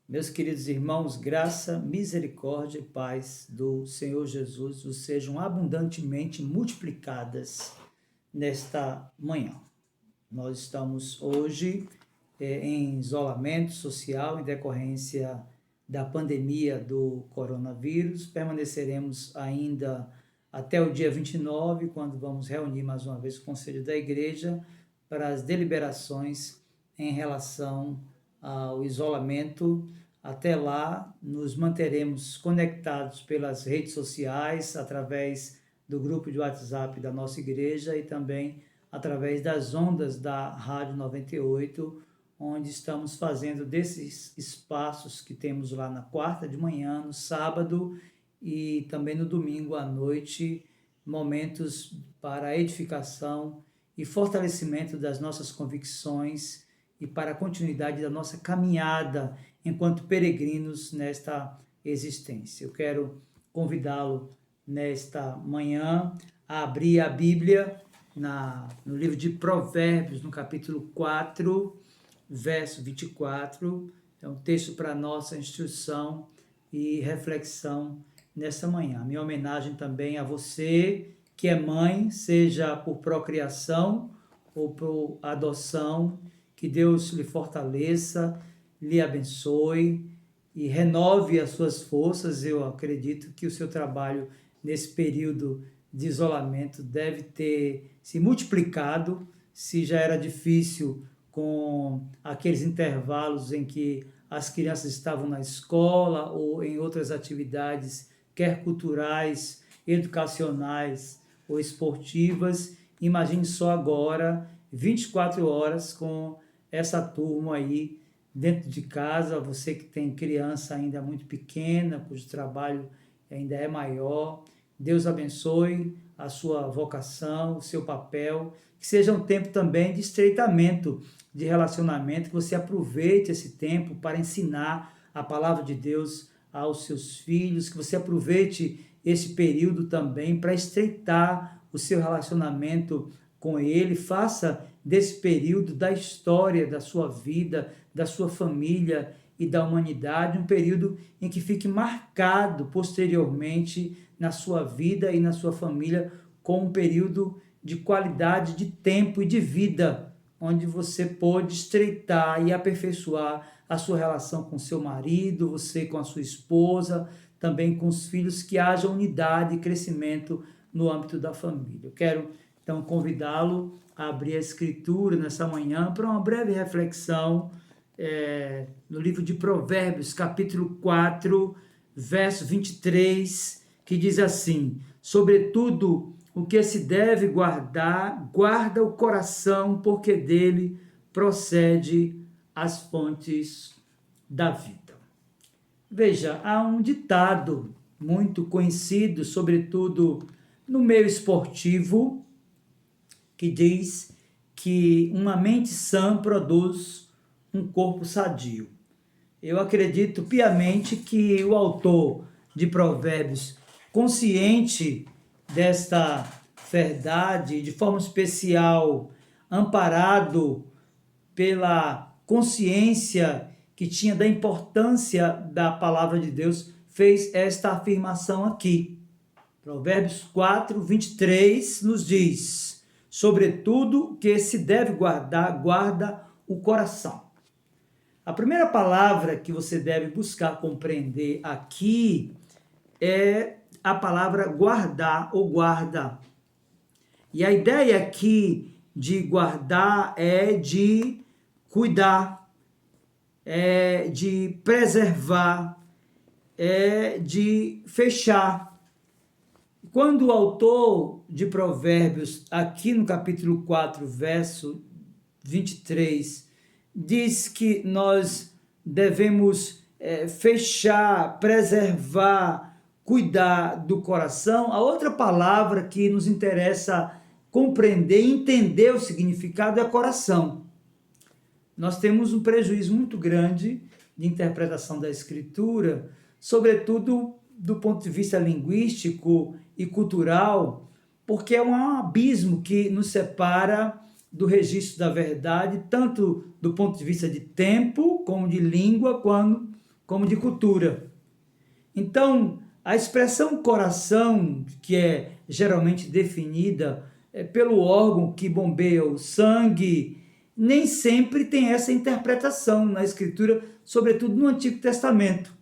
Meus queridos irmãos, graça, misericórdia e paz do Senhor Jesus vos sejam abundantemente multiplicadas nesta manhã. Nós estamos hoje em isolamento social em decorrência da pandemia do coronavírus. Permaneceremos ainda até o dia 29, quando vamos reunir mais uma vez o Conselho da Igreja para as deliberações em relação ao isolamento. Até lá, nos manteremos conectados pelas redes sociais, através do grupo de WhatsApp da nossa igreja e também através das ondas da Rádio 98, onde estamos fazendo desses espaços que temos lá na quarta de manhã, no sábado e também no domingo à noite, momentos para a edificação e fortalecimento das nossas convicções e para a continuidade da nossa caminhada enquanto peregrinos nesta existência. Eu quero convidá-lo nesta manhã a abrir a Bíblia no livro de Provérbios, no capítulo 4, verso 24. É um texto para nossa instrução e reflexão nessa manhã. Minha homenagem também a você que é mãe, seja por procriação ou por adoção. Que Deus lhe fortaleça, lhe abençoe e renove as suas forças. Eu acredito que o seu trabalho nesse período de isolamento deve ter se multiplicado, se já era difícil com aqueles intervalos em que as crianças estavam na escola ou em outras atividades, quer culturais, educacionais ou esportivas. Imagine só agora, 24 horas com essa turma aí dentro de casa, você que tem criança ainda muito pequena, cujo trabalho ainda é maior. Deus abençoe a sua vocação, o seu papel, que seja um tempo também de estreitamento de relacionamento, que você aproveite esse tempo para ensinar a palavra de Deus aos seus filhos, que você aproveite esse período também para estreitar o seu relacionamento com ele, faça desse período da história da sua vida, da sua família e da humanidade, um período em que fique marcado posteriormente na sua vida e na sua família como um período de qualidade de tempo e de vida, onde você pode estreitar e aperfeiçoar a sua relação com seu marido, você com a sua esposa, também com os filhos, que haja unidade e crescimento no âmbito da família. Eu quero então convidá-lo a abrir a Escritura nessa manhã para uma breve reflexão no livro de Provérbios, capítulo 4, verso 23, que diz assim: sobretudo o que se deve guardar, guarda o coração, porque dele procede as fontes da vida. Veja, há um ditado muito conhecido, sobretudo no meio esportivo, que diz que uma mente sã produz um corpo sadio. Eu acredito piamente que o autor de Provérbios, consciente desta verdade, de forma especial, amparado pela consciência que tinha da importância da palavra de Deus, fez esta afirmação aqui. Provérbios 4, 23 nos diz: sobretudo que se deve guardar, guarda o coração. A primeira palavra que você deve buscar compreender aqui é a palavra guardar ou guarda. E a ideia aqui de guardar é de cuidar, é de preservar, é de fechar. Quando o autor de Provérbios, aqui no capítulo 4, verso 23, diz que nós devemos fechar, preservar, cuidar do coração, a outra palavra que nos interessa compreender e entender o significado é coração. Nós temos um prejuízo muito grande de interpretação da Escritura, sobretudo do ponto de vista linguístico e cultural, porque é um abismo que nos separa do registro da verdade, tanto do ponto de vista de tempo, como de língua, como de cultura. Então, a expressão coração, que é geralmente definida pelo órgão que bombeia o sangue, nem sempre tem essa interpretação na Escritura, sobretudo no Antigo Testamento.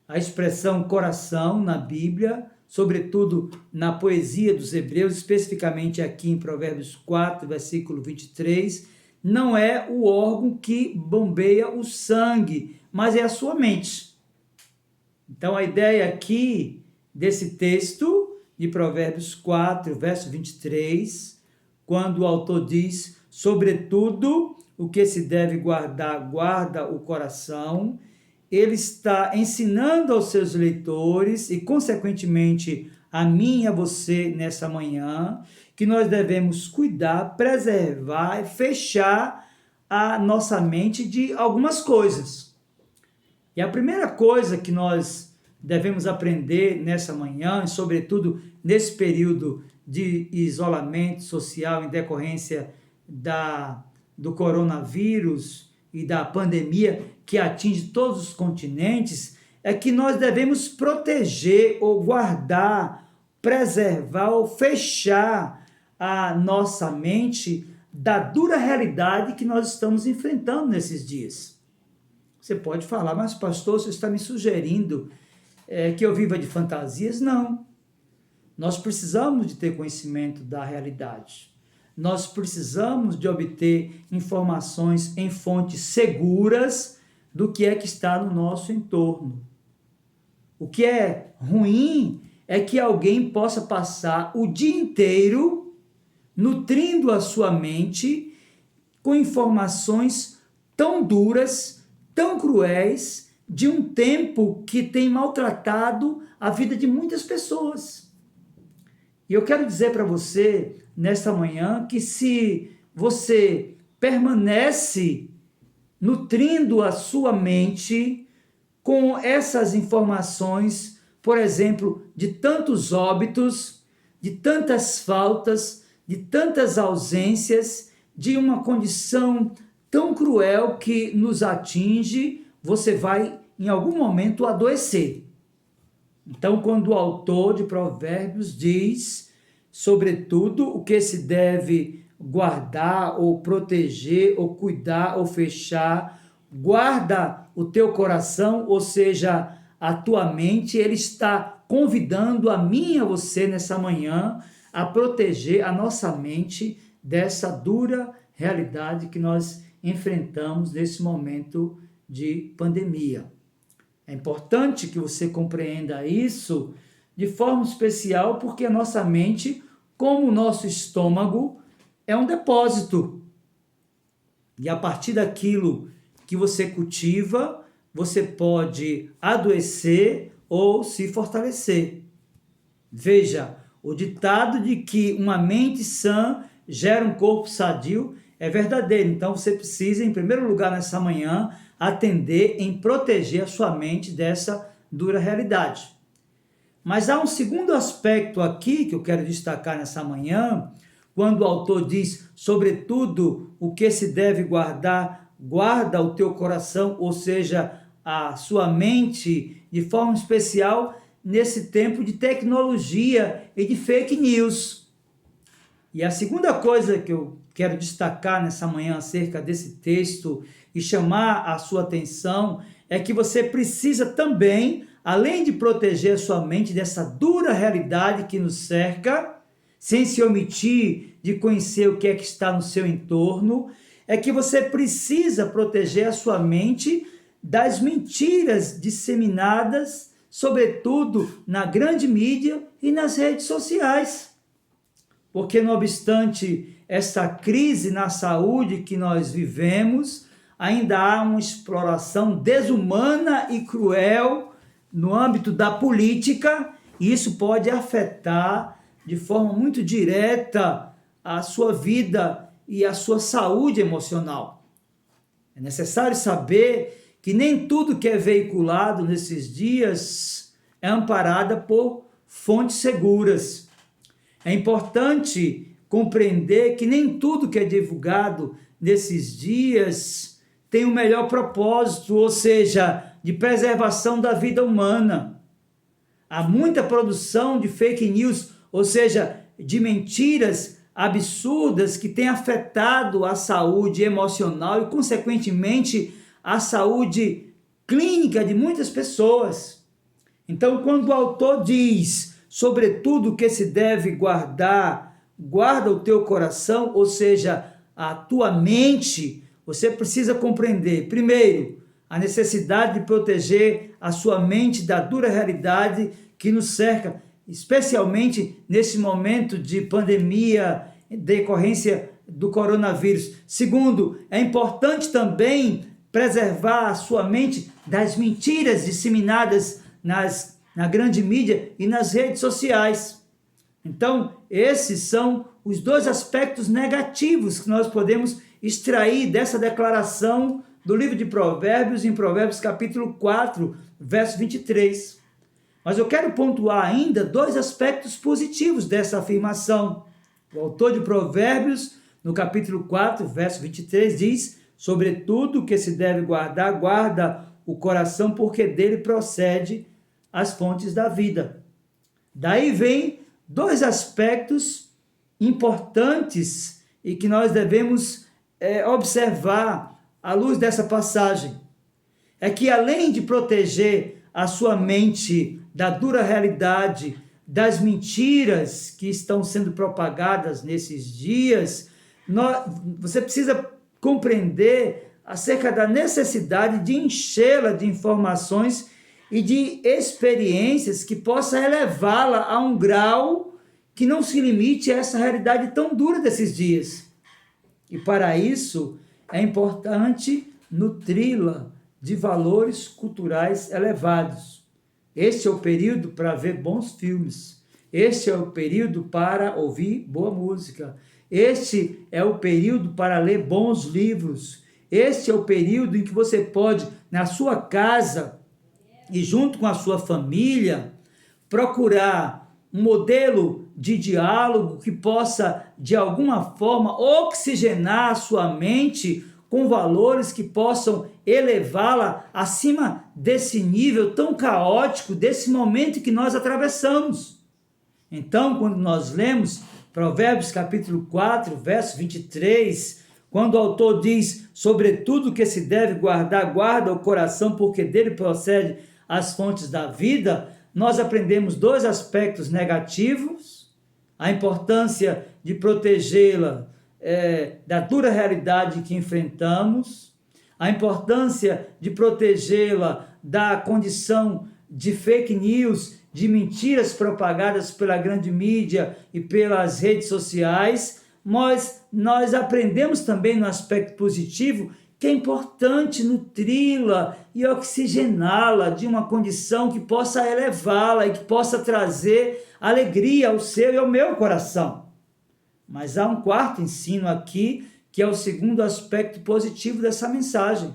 A expressão coração na Bíblia, sobretudo na poesia dos Hebreus, especificamente aqui em Provérbios 4, versículo 23, não é o órgão que bombeia o sangue, mas é a sua mente. Então, a ideia aqui desse texto de Provérbios 4, verso 23, quando o autor diz, sobretudo, o que se deve guardar, guarda o coração, ele está ensinando aos seus leitores e, consequentemente, a mim e a você nessa manhã, que nós devemos cuidar, preservar e fechar a nossa mente de algumas coisas. E a primeira coisa que nós devemos aprender nessa manhã, e sobretudo nesse período de isolamento social em decorrência do coronavírus e da pandemia que atinge todos os continentes, é que nós devemos proteger ou guardar, preservar ou fechar a nossa mente da dura realidade que nós estamos enfrentando nesses dias. Você pode falar, mas pastor, você está me sugerindo que eu viva de fantasias? Não. Nós precisamos de ter conhecimento da realidade. Nós precisamos de obter informações em fontes seguras do que é que está no nosso entorno. O que é ruim é que alguém possa passar o dia inteiro nutrindo a sua mente com informações tão duras, tão cruéis, de um tempo que tem maltratado a vida de muitas pessoas. E eu quero dizer para você, nesta manhã, que se você permanece nutrindo a sua mente com essas informações, por exemplo, de tantos óbitos, de tantas faltas, de tantas ausências, de uma condição tão cruel que nos atinge, você vai, em algum momento, adoecer. Então, quando o autor de Provérbios diz, sobretudo, o que se deve guardar, ou proteger, ou cuidar, ou fechar, guarda o teu coração, ou seja, a tua mente, ele está convidando a mim e a você nessa manhã a proteger a nossa mente dessa dura realidade que nós enfrentamos nesse momento de pandemia. É importante que você compreenda isso de forma especial, porque a nossa mente, como o nosso estômago, é um depósito. E a partir daquilo que você cultiva, você pode adoecer ou se fortalecer. Veja, o ditado de que uma mente sã gera um corpo sadio é verdadeiro. Então você precisa, em primeiro lugar, nessa manhã, atender em proteger a sua mente dessa dura realidade. Mas há um segundo aspecto aqui que eu quero destacar nessa manhã, quando o autor diz, sobretudo, o que se deve guardar, guarda o teu coração, ou seja, a sua mente, de forma especial, nesse tempo de tecnologia e de fake news. E a segunda coisa que eu quero destacar nessa manhã acerca desse texto e chamar a sua atenção é que você precisa também, além de proteger a sua mente dessa dura realidade que nos cerca, sem se omitir de conhecer o que é que está no seu entorno, é que você precisa proteger a sua mente das mentiras disseminadas, sobretudo na grande mídia e nas redes sociais. Porque, não obstante essa crise na saúde que nós vivemos, ainda há uma exploração desumana e cruel no âmbito da política, e isso pode afetar de forma muito direta a sua vida e a sua saúde emocional. É necessário saber que nem tudo que é veiculado nesses dias é amparada por fontes seguras. É importante compreender que nem tudo que é divulgado nesses dias tem o melhor propósito, ou seja, de preservação da vida humana. Há muita produção de fake news, ou seja, de mentiras absurdas que têm afetado a saúde emocional e, consequentemente, a saúde clínica de muitas pessoas. Então, quando o autor diz, sobretudo que se deve guardar, guarda o teu coração, ou seja, a tua mente, você precisa compreender, primeiro, a necessidade de proteger a sua mente da dura realidade que nos cerca, especialmente nesse momento de pandemia, decorrência do coronavírus. Segundo, é importante também preservar a sua mente das mentiras disseminadas na grande mídia e nas redes sociais. Então, esses são os dois aspectos negativos que nós podemos extrair dessa declaração do livro de Provérbios, em Provérbios capítulo 4, verso 23. Mas eu quero pontuar ainda dois aspectos positivos dessa afirmação. O autor de Provérbios, no capítulo 4, verso 23, diz: sobretudo que se deve guardar, guarda o coração, porque dele procede as fontes da vida. Daí vem dois aspectos importantes e que nós devemos observar à luz dessa passagem. É que além de proteger a sua mente da dura realidade, das mentiras que estão sendo propagadas nesses dias, você precisa compreender acerca da necessidade de enchê-la de informações e de experiências que possa elevá-la a um grau que não se limite a essa realidade tão dura desses dias. E para isso é importante nutri-la de valores culturais elevados. Este é o período para ver bons filmes. Este é o período para ouvir boa música. Este é o período para ler bons livros. Este é o período em que você pode, na sua casa e junto com a sua família, procurar um modelo de diálogo que possa, de alguma forma, oxigenar a sua mente com valores que possam elevá-la acima desse nível tão caótico, desse momento que nós atravessamos. Então, quando nós lemos Provérbios capítulo 4, verso 23, quando o autor diz, sobretudo que se deve guardar, guarda o coração, porque dele procede as fontes da vida, nós aprendemos dois aspectos negativos: a importância de protegê-la da dura realidade que enfrentamos, a importância de protegê-la da condição de fake news, de mentiras propagadas pela grande mídia e pelas redes sociais, mas nós aprendemos também no aspecto positivo que é importante nutri-la e oxigená-la de uma condição que possa elevá-la e que possa trazer alegria ao seu e ao meu coração. Mas há um quarto ensino aqui, que é o segundo aspecto positivo dessa mensagem.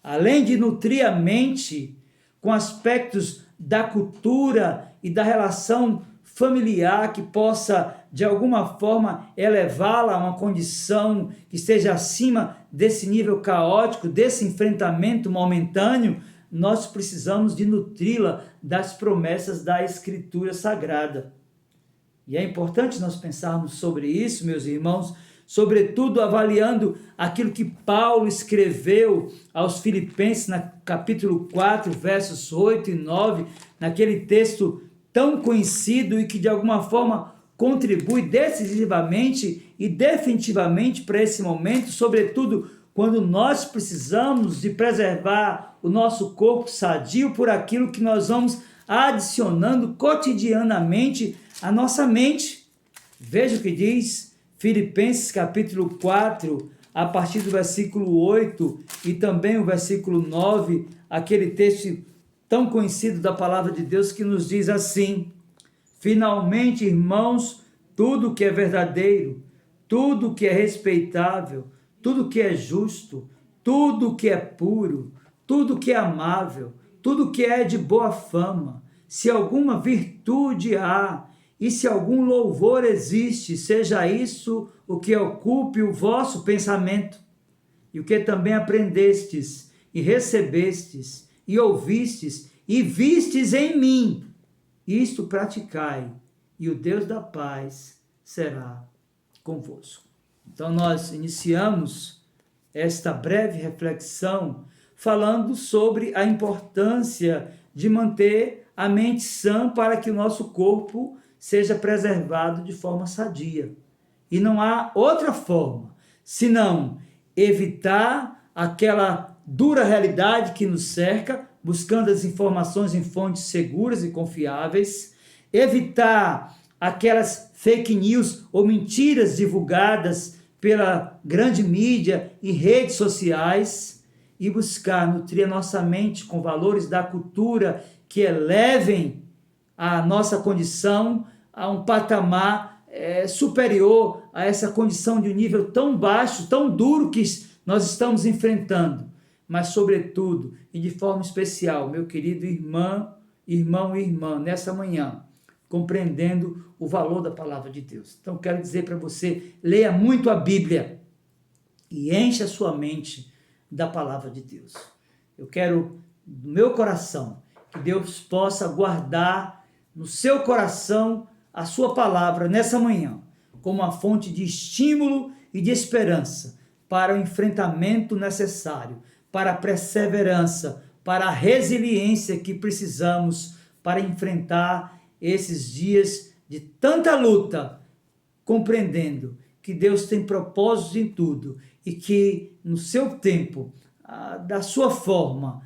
Além de nutrir a mente com aspectos da cultura e da relação familiar que possa, de alguma forma, elevá-la a uma condição que esteja acima desse nível caótico, desse enfrentamento momentâneo, nós precisamos de nutri-la das promessas da Escritura Sagrada. E é importante nós pensarmos sobre isso, meus irmãos, sobretudo avaliando aquilo que Paulo escreveu aos Filipenses, no capítulo 4, versos 8 e 9, naquele texto tão conhecido e que de alguma forma contribui decisivamente e definitivamente para esse momento, sobretudo quando nós precisamos de preservar o nosso corpo sadio por aquilo que nós vamos adicionando cotidianamente à nossa mente. Veja o que diz Filipenses capítulo 4, a partir do versículo 8 e também o versículo 9, aquele texto tão conhecido da palavra de Deus que nos diz assim: finalmente, irmãos, tudo que é verdadeiro, tudo que é respeitável, tudo que é justo, tudo que é puro, tudo que é amável, tudo que é de boa fama, se alguma virtude há e se algum louvor existe, seja isso o que ocupe o vosso pensamento. E o que também aprendestes e recebestes e ouvistes, e vistes em mim. Isto praticai, e o Deus da paz será convosco. Então, nós iniciamos esta breve reflexão falando sobre a importância de manter a mente sã para que o nosso corpo seja preservado de forma sadia. E não há outra forma, senão evitar aquela dura realidade que nos cerca, buscando as informações em fontes seguras e confiáveis, evitar aquelas fake news ou mentiras divulgadas pela grande mídia e redes sociais e buscar nutrir a nossa mente com valores da cultura que elevem a nossa condição a um patamar superior a essa condição de um nível tão baixo, tão duro que nós estamos enfrentando. Mas, sobretudo, e de forma especial, meu querido irmão e irmã, nessa manhã, compreendendo o valor da palavra de Deus. Então, quero dizer para você, leia muito a Bíblia e encha a sua mente da palavra de Deus. Eu quero, do meu coração, que Deus possa guardar no seu coração a sua palavra nessa manhã, como uma fonte de estímulo e de esperança para o enfrentamento necessário, para a perseverança, para a resiliência que precisamos para enfrentar esses dias de tanta luta, compreendendo que Deus tem propósitos em tudo e que no seu tempo, da sua forma,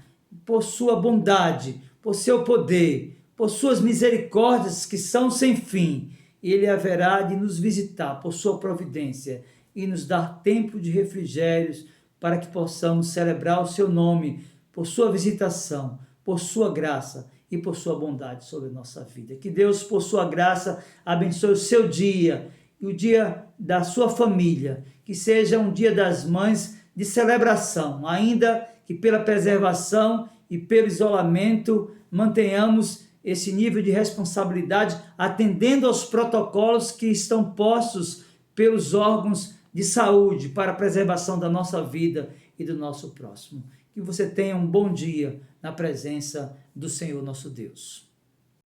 por sua bondade, por seu poder, por suas misericórdias que são sem fim, Ele haverá de nos visitar por sua providência e nos dar tempo de refrigérios para que possamos celebrar o seu nome por sua visitação, por sua graça e por sua bondade sobre a nossa vida. Que Deus, por sua graça, abençoe o seu dia e o dia da sua família, que seja um dia das mães de celebração, ainda que pela preservação e pelo isolamento mantenhamos esse nível de responsabilidade, atendendo aos protocolos que estão postos pelos órgãos de saúde para a preservação da nossa vida e do nosso próximo. Que você tenha um bom dia na presença do Senhor nosso Deus.